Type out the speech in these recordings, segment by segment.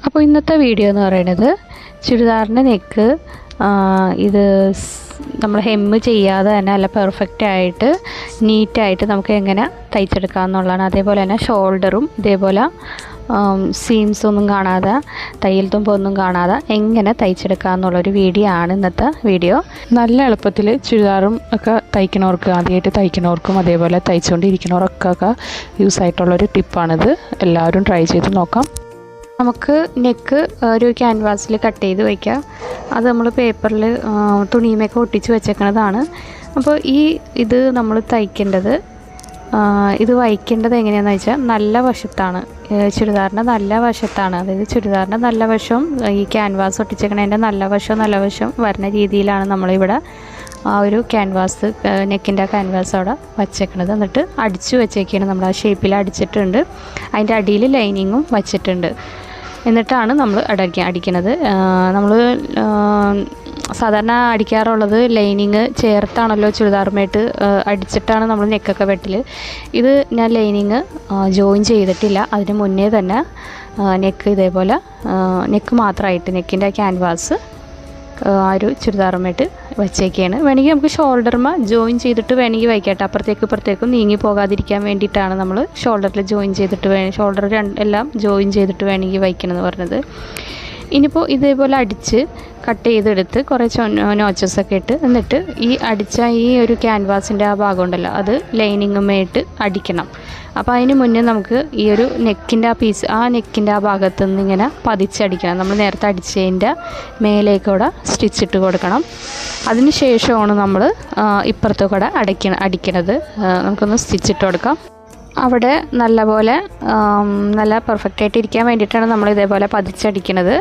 അപ്പോൾ ഇന്നത്തെ വീഡിയോ എന്ന് പറയുന്നത് ചുരിദാറിൻ്റെ നെക്ക് ഇത് നമ്മൾ ഹെമ്മ് ചെയ്യാതെ തന്നെ നല്ല പെർഫെക്റ്റ് ആയിട്ട് നീറ്റായിട്ട് നമുക്ക് എങ്ങനെ തയ്ച്ചെടുക്കാം എന്നുള്ളതാണ്. അതേപോലെ തന്നെ ഷോൾഡറും ഇതേപോലെ സീംസ് ഒന്നും കാണാതെ തയ്യൽ തുമ്പൊന്നും കാണാതെ എങ്ങനെ തയ്ച്ചെടുക്കുക എന്നുള്ളൊരു വീഡിയോ ആണ് ഇന്നത്തെ വീഡിയോ. നല്ല എളുപ്പത്തിൽ ചുരിദാറും ഒക്കെ തയ്ക്കണവർക്ക്, ആദ്യമായിട്ട് തയ്ക്കണവർക്കും അതേപോലെ തയ്ച്ചുകൊണ്ടിരിക്കുന്നവർക്കൊക്കെ യൂസ് ആയിട്ടുള്ളൊരു ടിപ്പാണിത്. എല്ലാവരും ട്രൈ ചെയ്ത് നോക്കാം. നമുക്ക് നെക്ക് ഒരു ക്യാൻവാസിൽ കട്ട് ചെയ്ത് വയ്ക്കാം. അത് നമ്മൾ പേപ്പറിൽ തുണിയുമൊക്കെ ഒട്ടിച്ച് വെച്ചേക്കണതാണ്. അപ്പോൾ ഇത് നമ്മൾ തയ്ക്കേണ്ടത്, ഇത് വയ്ക്കേണ്ടത് എങ്ങനെയാണെന്ന് വെച്ചാൽ നല്ല വശത്താണ്, ചുരിദാറിൻ്റെ നല്ല വശത്താണ്. അതായത് ചുരിദാറിൻ്റെ നല്ല വശം ഈ ക്യാൻവാസ് ഒട്ടിച്ചേക്കണതിൻ്റെ നല്ല വശം വരുന്ന രീതിയിലാണ് നമ്മളിവിടെ ആ ഒരു ക്യാൻവാസ്, നെക്കിൻ്റെ ക്യാൻവാസ് അവിടെ വച്ചേക്കണത്. എന്നിട്ട് അടിച്ചു വെച്ചേക്കാണ്, നമ്മൾ ആ ഷേപ്പിൽ അടിച്ചിട്ടുണ്ട്. അതിൻ്റെ അടിയിൽ ലൈനിങ്ങും വച്ചിട്ടുണ്ട്. എന്നിട്ടാണ് നമ്മൾ അടിക്കണത്. നമ്മൾ സാധാരണ അടിക്കാറുള്ളത് ലൈനിങ് ചേർത്താണല്ലോ ചുരിദാറുമായിട്ട് അടിച്ചിട്ടാണ് നമ്മൾ നെക്കൊക്കെ വെട്ടൽ. ഇത് ഞാൻ ലൈനിങ് ജോയിൻ ചെയ്തിട്ടില്ല. അതിന് മുന്നേ തന്നെ നെക്ക് ഇതേപോലെ നെക്ക് മാത്രമായിട്ട് നെക്കിൻ്റെ ക്യാൻവാസ് ആ ഒരു ചുരിദാറുമായിട്ട് വച്ചേക്കാണ്. വേണമെങ്കിൽ നമുക്ക് ഷോൾഡർമ ജോയിൻ ചെയ്തിട്ട് വേണമെങ്കിൽ വയ്ക്കട്ടെ. ഇപ്പുറത്തേക്കും നീങ്ങി പോകാതിരിക്കാൻ വേണ്ടിയിട്ടാണ് നമ്മൾ ഷോൾഡറിൽ ജോയിൻ ചെയ്തിട്ട് ഷോൾഡർ എല്ലാം ജോയിൻ ചെയ്തിട്ട് വേണമെങ്കിൽ വയ്ക്കണമെന്ന് പറഞ്ഞത്. ഇനിയിപ്പോൾ ഇതേപോലെ അടിച്ച് കട്ട് ചെയ്തെടുത്ത് കുറേ നോച്ചസൊക്കെ ഇട്ട്, എന്നിട്ട് ഈ അടിച്ച ഈ ഒരു ക്യാൻവാസിൻ്റെ ആ ഭാഗം ഉണ്ടല്ലോ അത് ലൈനിങ്ങുമായിട്ട് അടിക്കണം. അപ്പോൾ അതിന് മുന്നേ നമുക്ക് ഈ ഒരു നെക്കിൻ്റെ ആ പീസ്, ആ നെക്കിൻ്റെ ആ ഭാഗത്തു നിന്ന് ഇങ്ങനെ പതിച്ചടിക്കണം. നമ്മൾ നേരത്തെ അടിച്ചതിൻ്റെ മേലേക്കൂടെ സ്റ്റിച്ചിട്ട് കൊടുക്കണം. അതിന് ശേഷമാണ് നമ്മൾ ഇപ്പുറത്തെ കൂടെ അടിക്കണത്. നമുക്കൊന്ന് സ്റ്റിച്ചിട്ട് കൊടുക്കാം. അവിടെ നല്ലപോലെ നല്ല പെർഫെക്റ്റായിട്ട് ഇരിക്കാൻ വേണ്ടിയിട്ടാണ് നമ്മൾ ഇതേപോലെ പതിച്ചടിക്കണത്.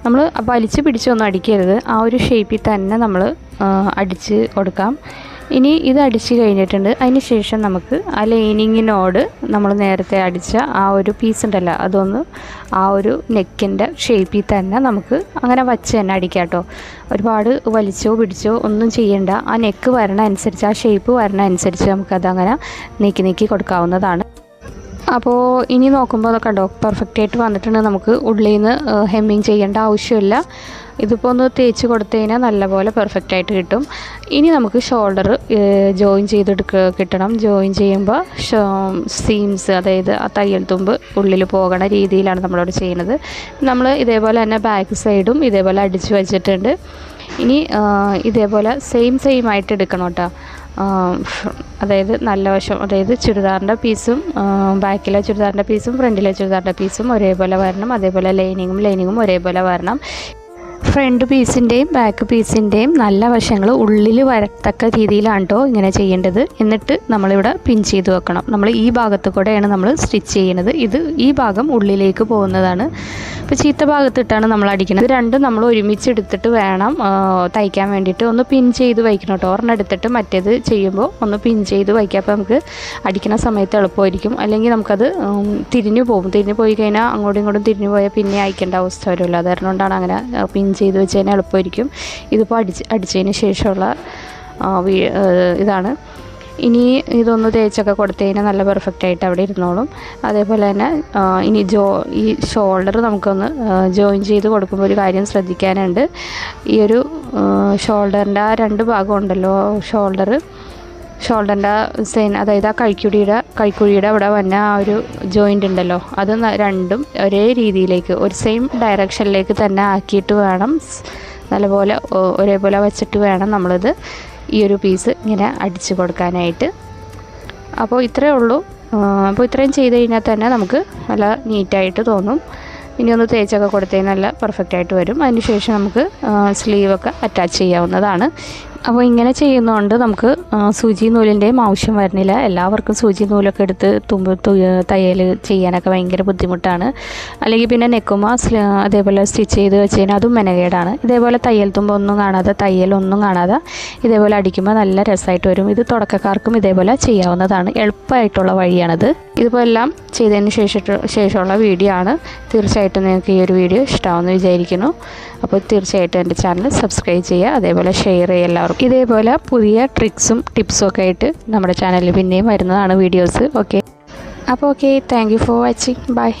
നമ്മൾ വലിച്ച് പിടിച്ചൊന്നും അടിക്കരുത്. ആ ഒരു ഷേപ്പിൽ തന്നെ നമ്മൾ അടിച്ച് കൊടുക്കാം. ഇനി ഇത് അടിച്ച് കഴിഞ്ഞിട്ടുണ്ട്. അതിന് ശേഷം നമുക്ക് ആ ലൈനിങ്ങിനോട് നമ്മൾ നേരത്തെ അടിച്ച ആ ഒരു പീസ് ഉണ്ടല്ലോ അതൊന്ന് ആ ഒരു നെക്കിൻ്റെ ഷേപ്പിൽ തന്നെ നമുക്ക് അങ്ങനെ വച്ച് തന്നെ അടിക്കാം കേട്ടോ. ഒരുപാട് വലിച്ചോ പിടിച്ചോ ഒന്നും ചെയ്യേണ്ട. ആ നെക്ക് വരണ അനുസരിച്ച്, ആ ഷേപ്പ് വരണ അനുസരിച്ച് നമുക്കതങ്ങനെ നീക്കി കൊടുക്കാവുന്നതാണ്. അപ്പോൾ ഇനി നോക്കുമ്പോൾ അതൊക്കെ കണ്ടോ പെർഫെക്റ്റായിട്ട് വന്നിട്ടുണ്ട്. നമുക്ക് ഉള്ളിൽ നിന്ന് ഹെമ്മിങ് ചെയ്യേണ്ട ആവശ്യമില്ല. ഇതിപ്പോൾ ഒന്ന് തേച്ച് കൊടുത്തു കഴിഞ്ഞാൽ നല്ലപോലെ പെർഫെക്റ്റായിട്ട് കിട്ടും. ഇനി നമുക്ക് ഷോൾഡർ ജോയിൻ കിട്ടണം. ജോയിൻ ചെയ്യുമ്പോൾ സീംസ്, അതായത് ആ തയ്യൽ തുമ്പ് ഉള്ളിൽ പോകണ രീതിയിലാണ് നമ്മളവിടെ ചെയ്യുന്നത്. നമ്മൾ ഇതേപോലെ തന്നെ ബാക്ക് സൈഡും ഇതേപോലെ അടിച്ച് വെച്ചിട്ടുണ്ട്. ഇനി ഇതേപോലെ സെയിം ആയിട്ട് എടുക്കണം കേട്ടോ. അതായത് നല്ല വശം, അതായത് ചുരിദാറിൻ്റെ പീസും ബാക്കിലെ ചുരിദാറിൻ്റെ പീസും ഫ്രണ്ടിലെ ചുരിദാറിൻ്റെ പീസും ഒരേപോലെ വരണം. അതേപോലെ ലൈനിങ്ങും ഒരേപോലെ വരണം. ഫ്രണ്ട് പീസിൻ്റെയും ബാക്ക് പീസിൻ്റെയും നല്ല വശങ്ങൾ ഉള്ളിൽ വരത്തക്ക രീതിയിലാണ് കേട്ടോ ഇങ്ങനെ ചെയ്യേണ്ടത്. എന്നിട്ട് നമ്മളിവിടെ പിൻ ചെയ്ത് വെക്കണം. നമ്മൾ ഈ ഭാഗത്ത് കൂടെയാണ് നമ്മൾ സ്റ്റിച്ച് ചെയ്യുന്നത്. ഈ ഭാഗം ഉള്ളിലേക്ക് പോകുന്നതാണ്. ഇപ്പോൾ ചീത്ത ഭാഗത്തിട്ടാണ് നമ്മൾ അടിക്കുന്നത്. ഇത് രണ്ടും നമ്മൾ ഒരുമിച്ച് എടുത്തിട്ട് വേണം തയ്ക്കാൻ വേണ്ടിയിട്ട്. ഒന്ന് പിൻ ചെയ്ത് വയ്ക്കണം കേട്ടോ. ഒരെണ്ണം എടുത്തിട്ട് മറ്റേത് ചെയ്യുമ്പോൾ ഒന്ന് പിൻ ചെയ്ത് വയ്ക്കുക. അപ്പോൾ നമുക്ക് അടിക്കുന്ന സമയത്ത് എളുപ്പമായിരിക്കും. അല്ലെങ്കിൽ നമുക്കത് തിരിഞ്ഞു പോയി കഴിഞ്ഞാൽ അങ്ങോട്ടും ഇങ്ങോട്ടും തിരിഞ്ഞു പോയാൽ പിന്നെ അയക്കേണ്ട അവസ്ഥ വരുമല്ലോ. അതുകൊണ്ടാണ് അങ്ങനെ പിൻ ചെയ്ത് വെച്ച് കഴിഞ്ഞാൽ എളുപ്പമായിരിക്കും. ഇതിപ്പോൾ അടിച്ചതിന് ശേഷമുള്ള ഇതാണ്. ഇനി ഇതൊന്ന് തേച്ചൊക്കെ കൊടുത്തു കഴിഞ്ഞാൽ നല്ല പെർഫെക്റ്റായിട്ട് അവിടെ ഇരുന്നോളും. അതേപോലെ തന്നെ ഇനി ഈ ഷോൾഡർ നമുക്കൊന്ന് ജോയിൻ ചെയ്ത് കൊടുക്കുമ്പോൾ ഒരു കാര്യം ശ്രദ്ധിക്കാനുണ്ട്. ഈ ഒരു ഷോൾഡറിൻ്റെ ആ രണ്ട് ഭാഗം ഉണ്ടല്ലോ, ഷോൾഡറിൻ്റെ അതായത് ആ കൈക്കുഴിയുടെ അവിടെ വന്ന ആ ഒരു ജോയിൻ്റ് ഉണ്ടല്ലോ, അത് രണ്ടും ഒരേ രീതിയിലേക്ക് ഒരു സെയിം ഡയറക്ഷനിലേക്ക് തന്നെ ആക്കിയിട്ട് വേണം, നല്ലപോലെ ഒരേപോലെ വെച്ചിട്ട് വേണം നമ്മളിത് ഈ ഒരു പീസ് ഇങ്ങനെ അടിച്ച് കൊടുക്കാനായിട്ട്. അപ്പോൾ ഇത്രയേ ഉള്ളൂ. അപ്പോൾ ഇത്രയും ചെയ്ത് കഴിഞ്ഞാൽ തന്നെ നമുക്ക് നല്ല നീറ്റായിട്ട് തോന്നും. ഇനി ഒന്ന് തേച്ചൊക്കെ കൊടുത്തു കഴിഞ്ഞാൽ നല്ല പെർഫെക്റ്റായിട്ട് വരും. അതിന് ശേഷം നമുക്ക് സ്ലീവൊക്കെ അറ്റാച്ച് ചെയ്യാവുന്നതാണ്. അപ്പോൾ ഇങ്ങനെ ചെയ്യുന്നതുകൊണ്ട് നമുക്ക് സൂചി നൂലിൻ്റെയും ആവശ്യം വരുന്നില്ല. എല്ലാവർക്കും സൂചി നൂലൊക്കെ എടുത്ത് തയ്യൽ ചെയ്യാനൊക്കെ ഭയങ്കര ബുദ്ധിമുട്ടാണ്. അല്ലെങ്കിൽ പിന്നെ നെക്കുമ അതേപോലെ സ്റ്റിച്ച് ചെയ്ത് വെച്ച് കഴിഞ്ഞാൽ അതും മെനകേടാണ്. ഇതേപോലെ തയ്യൽ തുമ്പൊന്നും കാണാതെ, തയ്യലൊന്നും കാണാതെ ഇതേപോലെ അടിക്കുമ്പോൾ നല്ല രസമായിട്ട് വരും. ഇത് തുടക്കക്കാർക്കും ഇതേപോലെ ചെയ്യാവുന്നതാണ്. എളുപ്പമായിട്ടുള്ള വഴിയാണിത്. ഇതിപ്പോൾ എല്ലാം ചെയ്തതിന് ശേഷമുള്ള വീഡിയോ ആണ്. തീർച്ചയായിട്ടും നിങ്ങൾക്ക് ഈ ഒരു വീഡിയോ ഇഷ്ടമാവുമെന്ന് വിചാരിക്കുന്നു. അപ്പോൾ തീർച്ചയായിട്ടും എൻ്റെ ചാനൽ സബ്സ്ക്രൈബ് ചെയ്യുക, അതേപോലെ ഷെയർ ചെയ്യുക എല്ലാവർക്കും. ഇതേപോലെ പുതിയ ട്രിക്സും ടിപ്സും ഒക്കെ ആയിട്ട് നമ്മുടെ ചാനലിൽ പിന്നെയും വരുന്നതാണ് വീഡിയോസ്. ഓക്കെ, അപ്പോൾ thank you for watching. By.